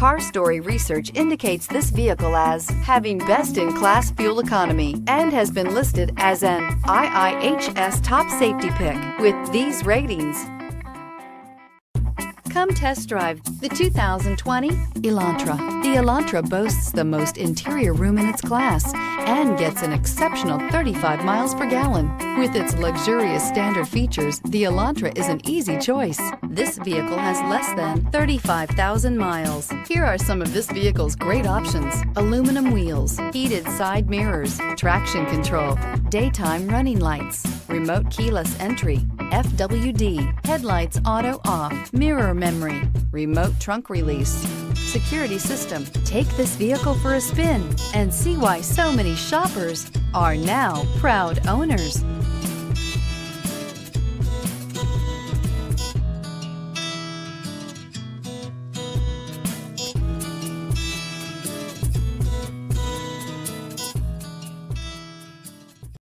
Car Story research indicates this vehicle as having best-in-class fuel economy and has been listed as an IIHS top safety pick with these ratings. Come test drive the 2020 Elantra. The Elantra boasts the most interior room in its class and gets an exceptional 35 miles per gallon. With its luxurious standard features, the Elantra is an easy choice. This vehicle has less than 35,000 miles. Here are some of this vehicle's great options: aluminum wheels, heated side mirrors, traction control, daytime running lights, remote keyless entry, FWD, headlights auto off, mirror memory, remote trunk release, security system. Take this vehicle for a spin and see why so many shoppers are now proud owners.